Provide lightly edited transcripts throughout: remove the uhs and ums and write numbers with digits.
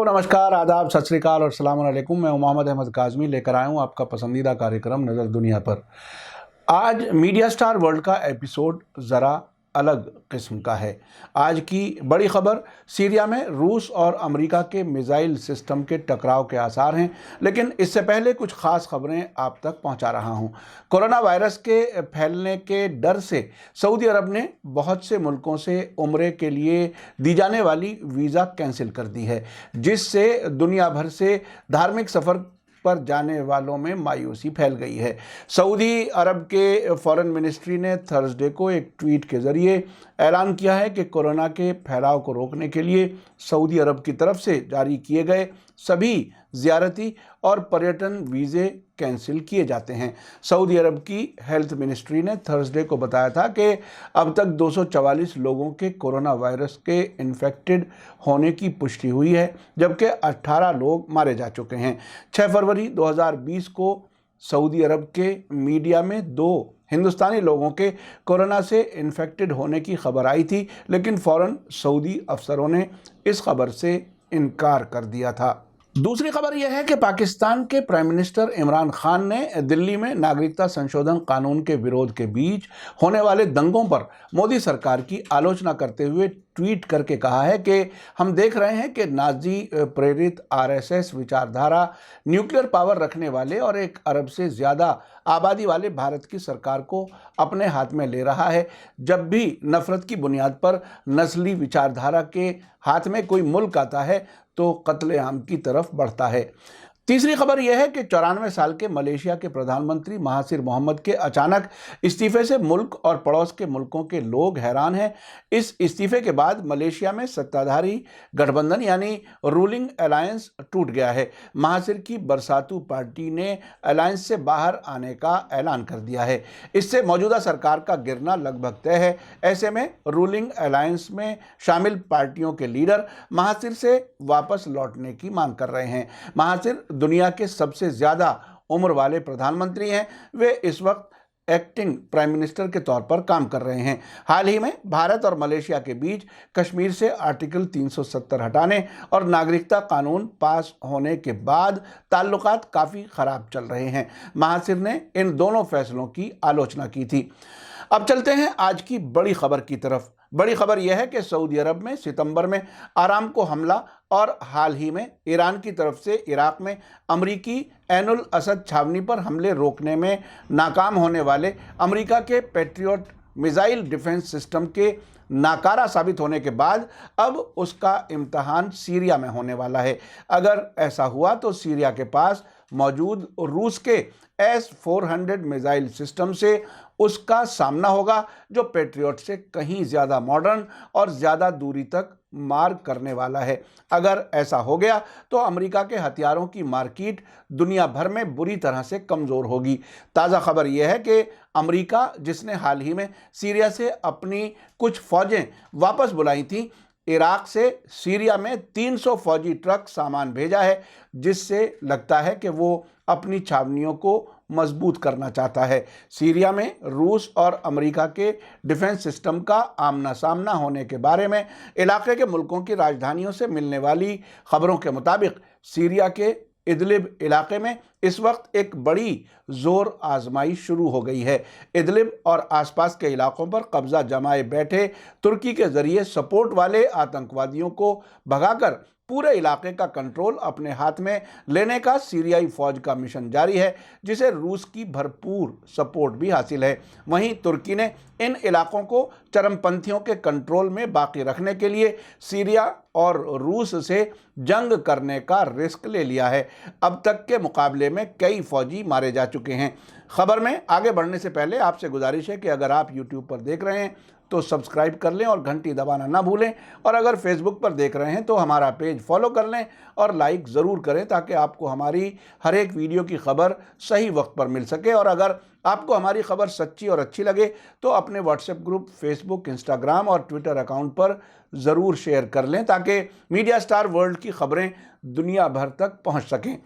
नमस्कार, आदाब, सत श्री अकाल और अस्सलाम वालेकुम। मैं मोहम्मद अहमद काज़मी लेकर आया हूँ आपका पसंदीदा कार्यक्रम नज़र दुनिया पर। आज मीडिया स्टार वर्ल्ड का एपिसोड ज़रा अलग किस्म का है। आज की बड़ी खबर, सीरिया में रूस और अमेरिका के मिसाइल सिस्टम के टकराव के आसार हैं, लेकिन इससे पहले कुछ ख़ास खबरें आप तक पहुंचा रहा हूं। कोरोना वायरस के फैलने के डर से सऊदी अरब ने बहुत से मुल्कों से उम्रे के लिए दी जाने वाली वीज़ा कैंसिल कर दी है, जिससे दुनिया भर से धार्मिक सफ़र पर जाने वालों में मायूसी फैल गई है। सऊदी अरब के फॉरेन मिनिस्ट्री ने थर्सडे को एक ट्वीट के जरिए ऐलान किया है कि कोरोना के फैलाव को रोकने के लिए सऊदी अरब की तरफ से जारी किए गए सभी ज़ियारती और पर्यटन वीज़े कैंसिल किए जाते हैं। सऊदी अरब की हेल्थ मिनिस्ट्री ने थर्सडे को बताया था कि अब तक 244 लोगों के कोरोना वायरस के इन्फेक्टेड होने की पुष्टि हुई है, जबकि 18 लोग मारे जा चुके हैं। 6 फरवरी 2020 को सऊदी अरब के मीडिया में 2 हिंदुस्तानी लोगों के कोरोना से इन्फेक्टेड होने की खबर आई थी, लेकिन फ़ौरन सऊदी अफसरों ने इस खबर से इनकार कर दिया था। दूसरी खबर यह है कि पाकिस्तान के प्राइम मिनिस्टर इमरान खान ने दिल्ली में नागरिकता संशोधन कानून के विरोध के बीच होने वाले दंगों पर मोदी सरकार की आलोचना करते हुए ट्वीट करके कहा है कि हम देख रहे हैं कि नाजी प्रेरित आरएसएस विचारधारा न्यूक्लियर पावर रखने वाले और 1 अरब से ज़्यादा आबादी वाले भारत की सरकार को अपने हाथ में ले रहा है। जब भी नफरत की बुनियाद पर नस्ली विचारधारा के हाथ में कोई मुल्क आता है तो कत्लेआम की तरफ बढ़ता है। तीसरी खबर यह है कि 94 साल के मलेशिया के प्रधानमंत्री महासिर मोहम्मद के अचानक इस्तीफे से मुल्क और पड़ोस के मुल्कों के लोग हैरान हैं। इस इस्तीफे के बाद मलेशिया में सत्ताधारी गठबंधन यानी रूलिंग अलायंस टूट गया है। महासिर की बरसातू पार्टी ने अलायंस से बाहर आने का ऐलान कर दिया है। इससे मौजूदा सरकार का गिरना लगभग तय है। ऐसे में रूलिंग अलायंस में शामिल पार्टियों के लीडर महासिर से वापस लौटने की मांग कर रहे हैं। महासिर दुनिया के सबसे ज़्यादा उम्र वाले प्रधानमंत्री हैं। वे इस वक्त एक्टिंग प्राइम मिनिस्टर के तौर पर काम कर रहे हैं। हाल ही में भारत और मलेशिया के बीच कश्मीर से आर्टिकल 370 हटाने और नागरिकता कानून पास होने के बाद ताल्लुकात काफ़ी ख़राब चल रहे हैं। महासिर ने इन दोनों फैसलों की आलोचना की थी। अब चलते हैं आज की बड़ी खबर की तरफ। बड़ी खबर यह है कि सऊदी अरब में सितंबर में आरामको हमला और हाल ही में ईरान की तरफ से इराक में अमरीकी ऐनुल असद छावनी पर हमले रोकने में नाकाम होने वाले अमरीका के पैट्रियट मिसाइल डिफेंस सिस्टम के नाकारा साबित होने के बाद अब उसका इम्तहान सीरिया में होने वाला है। अगर ऐसा हुआ तो सीरिया के पास मौजूद रूस के S-400 मिसाइल सिस्टम से उसका सामना होगा, जो पैट्रियट से कहीं ज़्यादा मॉडर्न और ज़्यादा दूरी तक मार करने वाला है। अगर ऐसा हो गया तो अमेरिका के हथियारों की मार्केट दुनिया भर में बुरी तरह से कमज़ोर होगी। ताज़ा खबर यह है कि अमेरिका, जिसने हाल ही में सीरिया से अपनी कुछ फ़ौजें वापस बुलाई थीं, इराक से सीरिया में 300 फौजी ट्रक सामान भेजा है, जिससे लगता है कि वो अपनी छावनियों को मजबूत करना चाहता है। सीरिया में रूस और अमेरिका के डिफेंस सिस्टम का आमना सामना होने के बारे में इलाके के मुल्कों की राजधानियों से मिलने वाली खबरों के मुताबिक सीरिया के इदलिब इलाके में इस वक्त एक बड़ी जोर आजमाइश शुरू हो गई है। इदलिब और आसपास के इलाकों पर कब्जा जमाए बैठे तुर्की के जरिए सपोर्ट वाले आतंकवादियों को भगाकर पूरे इलाके का कंट्रोल अपने हाथ में लेने का सीरियाई फौज का मिशन जारी है, जिसे रूस की भरपूर सपोर्ट भी हासिल है। वहीं तुर्की ने इन इलाकों को चरमपंथियों के कंट्रोल में बाकी रखने के लिए सीरिया और रूस से जंग करने का रिस्क ले लिया है। अब तक के मुकाबले में कई फौजी मारे जा चुके हैं। खबर में आगे बढ़ने से पहले आपसे गुजारिश है कि अगर आप यूट्यूब पर देख रहे हैं तो सब्सक्राइब कर लें और घंटी दबाना ना भूलें, और अगर फेसबुक पर देख रहे हैं तो हमारा पेज फॉलो कर लें और लाइक ज़रूर करें, ताकि आपको हमारी हर एक वीडियो की खबर सही वक्त पर मिल सके। और अगर आपको हमारी खबर सच्ची और अच्छी लगे तो अपने व्हाट्सएप ग्रुप, फेसबुक, इंस्टाग्राम और ट्विटर अकाउंट पर ज़रूर शेयर कर लें, ताकि मीडिया स्टार वर्ल्ड की खबरें दुनिया भर तक पहुँच सकें।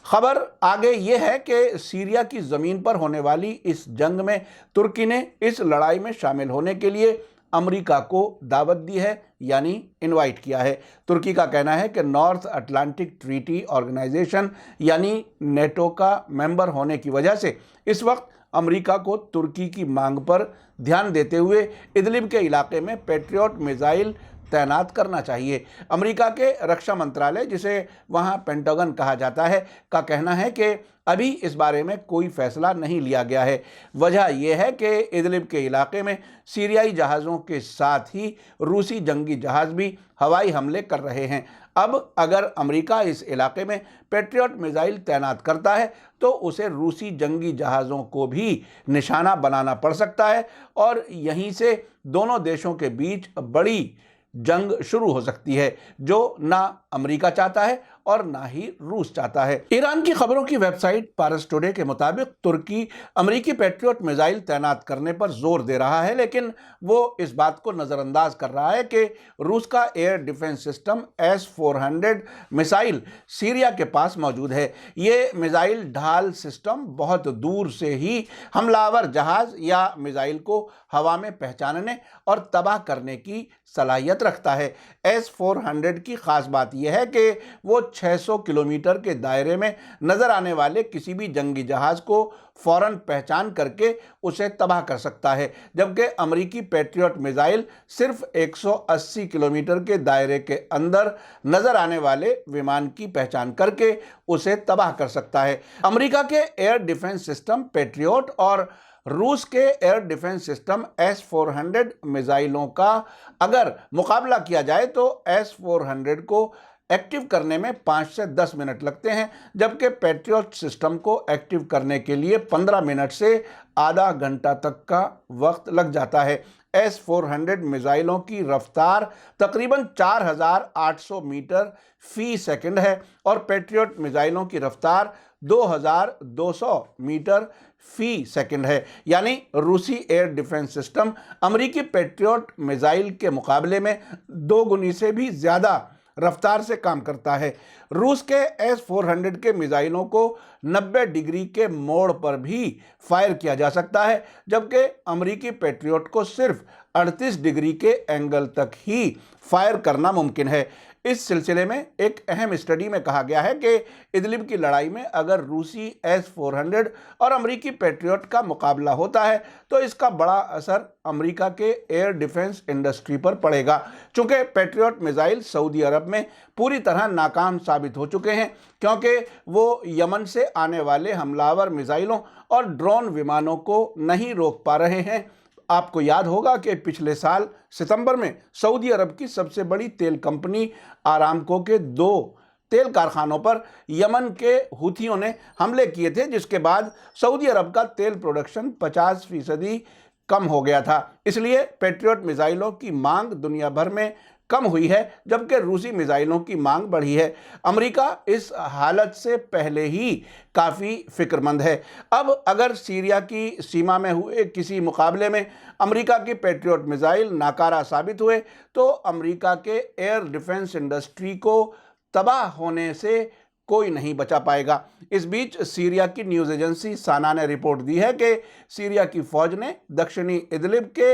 खबर आगे ये है कि सीरिया की ज़मीन पर होने वाली इस जंग में तुर्की ने इस लड़ाई में शामिल होने के लिए अमेरिका को दावत दी है, यानी इनवाइट किया है। तुर्की का कहना है कि नॉर्थ अटलांटिक ट्रीटी ऑर्गेनाइजेशन यानी नेटो का मेंबर होने की वजह से इस वक्त अमेरिका को तुर्की की मांग पर ध्यान देते हुए इदलिब के इलाके में पैट्रियट मिसाइल तैनात करना चाहिए। अमेरिका के रक्षा मंत्रालय, जिसे वहां पेंटागन कहा जाता है, का कहना है कि अभी इस बारे में कोई फैसला नहीं लिया गया है। वजह यह है कि इदलिब के इलाके में सीरियाई जहाज़ों के साथ ही रूसी जंगी जहाज़ भी हवाई हमले कर रहे हैं। अब अगर अमेरिका इस इलाके में पैट्रियट मिसाइल तैनात करता है तो उसे रूसी जंगी जहाज़ों को भी निशाना बनाना पड़ सकता है और यहीं से दोनों देशों के बीच बड़ी जंग शुरू हो सकती है, जो ना अमेरिका चाहता है और ना ही रूस चाहता है। ईरान की खबरों की वेबसाइट पारस टुडे के मुताबिक तुर्की अमेरिकी पैट्रियट मिसाइल तैनात करने पर जोर दे रहा है, लेकिन वो इस बात को नज़रअंदाज कर रहा है कि रूस का air defence system S-400 missile Syria के पास मौजूद है। ये मिसाइल ढाल सिस्टम बहुत दूर से ही हमलावर जहाज या मिसाइल को हवा में पहचानने और तबाह करने की सलाहियत रखता है। S-400 की खास बात यह है कि वो 600 किलोमीटर के दायरे में नजर आने वाले किसी भी जंगी जहाज को फौरन पहचान करके उसे तबाह कर सकता है, जबकि अमेरिकी पैट्रियट मिसाइल सिर्फ 180 किलोमीटर के दायरे के अंदर नजर आने वाले विमान की पहचान करके उसे तबाह कर सकता है। अमेरिका के एयर डिफेंस सिस्टम पैट्रियट और रूस के एयर डिफेंस सिस्टम S-400 मिसाइलों का अगर मुकाबला किया जाए तो S-400 को एक्टिव करने में 5 से 10 मिनट लगते हैं, जबकि पैट्रियट सिस्टम को एक्टिव करने के लिए 15 मिनट से आधा घंटा तक का वक्त लग जाता है। S-400 मिसाइलों की रफ्तार तकरीबन 4800 मीटर फी सेकंड है और पैट्रियट मिसाइलों की रफ्तार 2200 मीटर फी सेकंड है, यानी रूसी एयर डिफेंस सिस्टम अमेरिकी पैट्रियट मिसाइल के मुकाबले में 2 गुनी से भी ज़्यादा रफ्तार से काम करता है। रूस के S-400 के मिसाइलों को 90 डिग्री के मोड़ पर भी फायर किया जा सकता है, जबकि अमेरिकी पैट्रियट को सिर्फ 38 डिग्री के एंगल तक ही फायर करना मुमकिन है। इस सिलसिले में एक अहम स्टडी में कहा गया है कि इदलिब की लड़ाई में अगर रूसी S-400 और अमेरिकी पैट्रियट का मुकाबला होता है तो इसका बड़ा असर अमेरिका के एयर डिफेंस इंडस्ट्री पर पड़ेगा। चूंकि पैट्रियट मिसाइल सऊदी अरब में पूरी तरह नाकाम साबित हो चुके हैं, क्योंकि वो यमन से आने वाले हमलावर मिसाइलों और ड्रोन विमानों को नहीं रोक पा रहे हैं। आपको याद होगा कि पिछले साल सितंबर में सऊदी अरब की सबसे बड़ी तेल कंपनी आरामको के 2 तेल कारखानों पर यमन के हुथियों ने हमले किए थे, जिसके बाद सऊदी अरब का तेल प्रोडक्शन 50% कम हो गया था। इसलिए पैट्रियट मिसाइलों की मांग दुनिया भर में कम हुई है, जबकि रूसी मिसाइलों की मांग बढ़ी है। अमेरिका इस हालत से पहले ही काफ़ी फिक्रमंद है। अब अगर सीरिया की सीमा में हुए किसी मुकाबले में अमेरिका की पैट्रियट मिसाइल नाकारा साबित हुए तो अमेरिका के एयर डिफेंस इंडस्ट्री को तबाह होने से कोई नहीं बचा पाएगा। इस बीच सीरिया की न्यूज़ एजेंसी साना ने रिपोर्ट दी है कि सीरिया की फौज ने दक्षिणी इदलिब के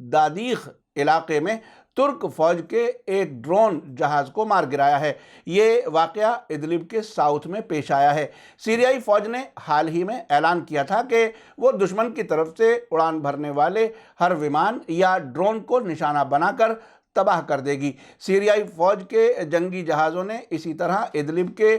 दादीख इलाके में तुर्क फौज के एक ड्रोन जहाज को मार गिराया है। ये वाकया इदलिब के साउथ में पेश आया है। सीरियाई फौज ने हाल ही में ऐलान किया था कि वो दुश्मन की तरफ से उड़ान भरने वाले हर विमान या ड्रोन को निशाना बनाकर तबाह कर देगी। सीरियाई फौज के जंगी जहाज़ों ने इसी तरह इदलिब के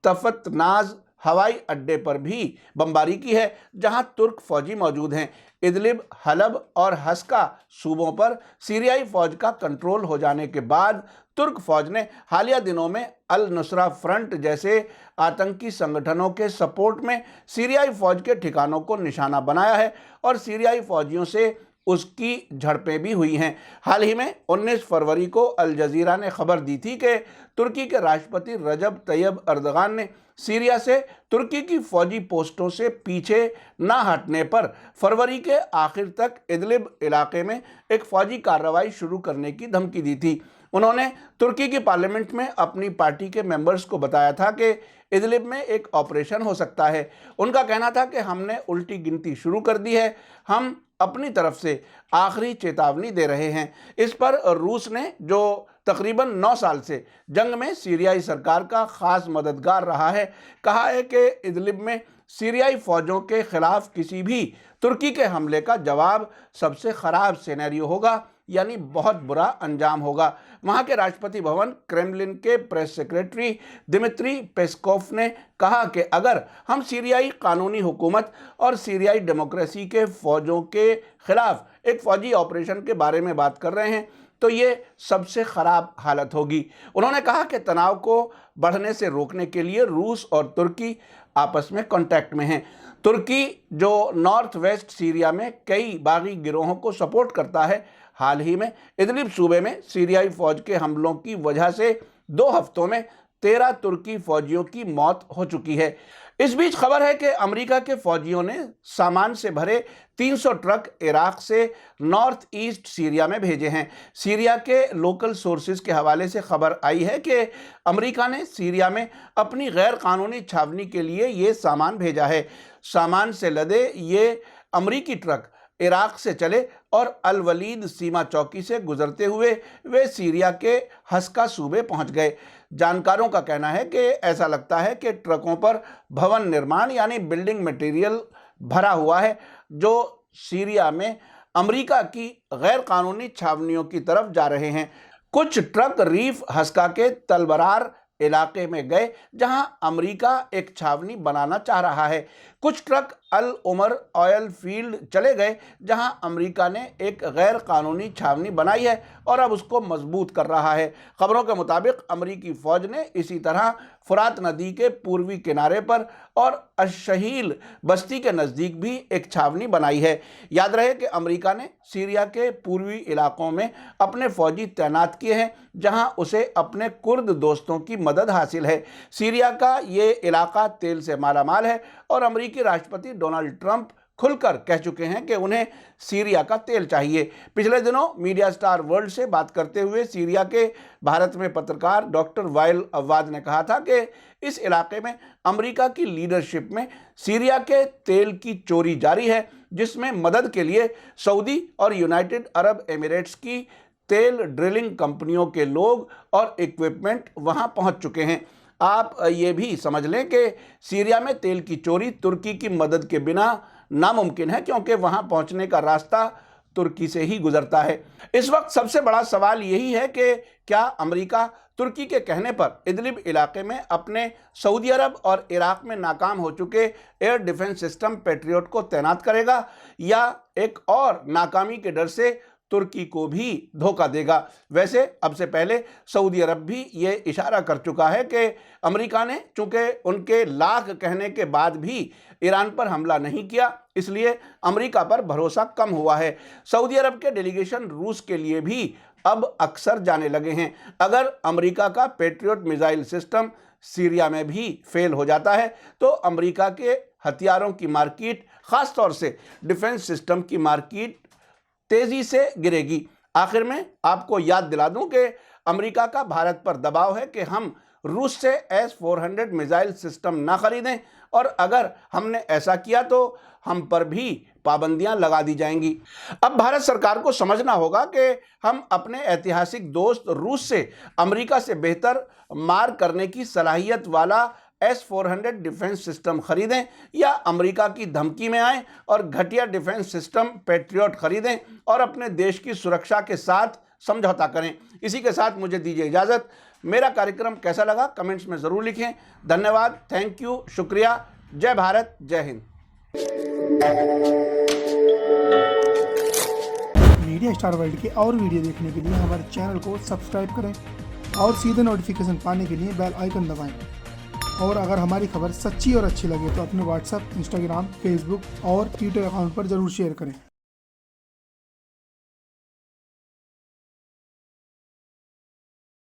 तफतनाज हवाई अड्डे पर भी बमबारी की है, जहां तुर्क फौजी मौजूद हैं। इदलिब, हलब और हस्का सूबों पर सीरियाई फौज का कंट्रोल हो जाने के बाद तुर्क फौज ने हालिया दिनों में अल नुसरा फ्रंट जैसे आतंकी संगठनों के सपोर्ट में सीरियाई फौज के ठिकानों को निशाना बनाया है और सीरियाई फौजियों से उसकी झड़पें भी हुई हैं। हाल ही में 19 फरवरी को अल जजीरा ने खबर दी थी कि तुर्की के राष्ट्रपति रजब तैयब अर्दगान ने सीरिया से तुर्की की फौजी पोस्टों से पीछे ना हटने पर फरवरी के आखिर तक इदलिब इलाके में एक फौजी कार्रवाई शुरू करने की धमकी दी थी। उन्होंने तुर्की की पार्लियामेंट में अपनी पार्टी के मेंबर्स को बताया था कि इदलिब में एक ऑपरेशन हो सकता है। उनका कहना था कि हमने उल्टी गिनती शुरू कर दी है, हम अपनी तरफ से आखिरी चेतावनी दे रहे हैं। इस पर रूस ने, जो तकरीबन 9 साल से जंग में सीरियाई सरकार का खास मददगार रहा है, कहा है कि इदलिब में सीरियाई फौजों के खिलाफ किसी भी तुर्की के हमले का जवाब सबसे खराब सिनेरियो होगा, यानी बहुत बुरा अंजाम होगा। वहां के राष्ट्रपति भवन क्रेमलिन के प्रेस सेक्रेटरी दिमित्री पेस्कोव ने कहा कि अगर हम सीरियाई कानूनी हुकूमत और सीरियाई डेमोक्रेसी के फौजों के खिलाफ एक फौजी ऑपरेशन के बारे में बात कर रहे हैं तो ये सबसे खराब हालत होगी। उन्होंने कहा कि तनाव को बढ़ने से रोकने के लिए रूस और तुर्की आपस में कांटेक्ट में हैं। तुर्की, जो नॉर्थ वेस्ट सीरिया में कई बागी गिरोहों को सपोर्ट करता है, हाल ही में इदलिब सूबे में सीरियाई फौज के हमलों की वजह से 2 हफ्तों में 13 तुर्की फौजियों की मौत हो चुकी है। इस बीच खबर है कि अमेरिका के फौजियों ने सामान से भरे 300 ट्रक इराक से नॉर्थ ईस्ट सीरिया में भेजे हैं। सीरिया के लोकल सोर्सेज के हवाले से खबर आई है कि अमेरिका ने सीरिया में अपनी गैर कानूनी छावनी के लिए ये सामान भेजा है। सामान से लदे ये अमेरिकी ट्रक इराक से चले और अल वलीद सीमा चौकी से गुजरते हुए वे सीरिया के हस्का सूबे पहुंच गए। जानकारों का कहना है कि ऐसा लगता है कि ट्रकों पर भवन निर्माण यानी बिल्डिंग मटेरियल भरा हुआ है, जो सीरिया में अमेरिका की गैर कानूनी छावनियों की तरफ जा रहे हैं। कुछ ट्रक रीफ हस्का के तलबरार इलाके में गए जहां अमेरिका एक छावनी बनाना चाह रहा है। कुछ ट्रक अल उमर ऑयल फील्ड चले गए जहां अमेरिका ने एक गैर कानूनी छावनी बनाई है और अब उसको मजबूत कर रहा है। खबरों के मुताबिक अमेरिकी फौज ने इसी तरह फुरात नदी के पूर्वी किनारे पर और अशहील बस्ती के नज़दीक भी एक छावनी बनाई है। याद रहे कि अमेरिका ने सीरिया के पूर्वी इलाकों में अपने फौजी तैनात किए हैं जहां उसे अपने कुर्द दोस्तों की मदद हासिल है। सीरिया का ये इलाका तेल से मालामाल है और अमेरिकी राष्ट्रपति डोनाल्ड ट्रंप खुलकर कह चुके हैं कि उन्हें सीरिया का तेल चाहिए। पिछले दिनों मीडिया स्टार वर्ल्ड से बात करते हुए सीरिया के भारत में पत्रकार डॉक्टर वाइल अव्वाद ने कहा था कि इस इलाके में अमेरिका की लीडरशिप में सीरिया के तेल की चोरी जारी है, जिसमें मदद के लिए सऊदी और यूनाइटेड अरब एमिरेट्स की तेल ड्रिलिंग कंपनियों के लोग और इक्विपमेंट वहां पहुंच चुके हैं। आप ये भी समझ लें कि सीरिया में तेल की चोरी तुर्की की मदद के बिना नामुमकिन है, क्योंकि वहां पहुंचने का रास्ता तुर्की से ही गुजरता है। इस वक्त सबसे बड़ा सवाल यही है कि क्या अमेरिका तुर्की के कहने पर इदलिब इलाके में अपने सऊदी अरब और इराक में नाकाम हो चुके एयर डिफेंस सिस्टम पैट्रियट को तैनात करेगा या एक और नाकामी के डर से तुर्की को भी धोखा देगा। वैसे अब से पहले सऊदी अरब भी ये इशारा कर चुका है कि अमेरिका ने चूंकि उनके लाख कहने के बाद भी ईरान पर हमला नहीं किया, इसलिए अमेरिका पर भरोसा कम हुआ है। सऊदी अरब के डेलीगेशन रूस के लिए भी अब अक्सर जाने लगे हैं। अगर अमेरिका का पैट्रियट मिसाइल सिस्टम सीरिया में भी फेल हो जाता है तो अमेरिका के हथियारों की मार्केट, खासतौर से डिफेंस सिस्टम की मार्केट तेजी से गिरेगी। आखिर में आपको याद दिला दूं कि अमेरिका का भारत पर दबाव है कि हम रूस से S-400 मिसाइल सिस्टम ना खरीदें और अगर हमने ऐसा किया तो हम पर भी पाबंदियां लगा दी जाएंगी। अब भारत सरकार को समझना होगा कि हम अपने ऐतिहासिक दोस्त रूस से अमेरिका से बेहतर मार करने की सलाहियत वाला S-400 डिफेंस सिस्टम खरीदें या अमेरिका की धमकी में आएं और घटिया डिफेंस सिस्टम पैट्रियट खरीदें और अपने देश की सुरक्षा के साथ समझौता करें। इसी के साथ मुझे दीजिए इजाज़त। मेरा कार्यक्रम कैसा लगा कमेंट्स में ज़रूर लिखें। धन्यवाद, थैंक यू, शुक्रिया। जय भारत, जय हिंद। मीडिया स्टार वर्ल्ड के और वीडियो देखने के लिए हमारे चैनल को सब्सक्राइब करें और सीधे नोटिफिकेशन पाने के लिए बेल आइकन दबाएं। और अगर हमारी खबर सच्ची और अच्छी लगे तो अपने व्हाट्सएप, इंस्टाग्राम, फेसबुक और ट्विटर अकाउंट पर ज़रूर शेयर करें।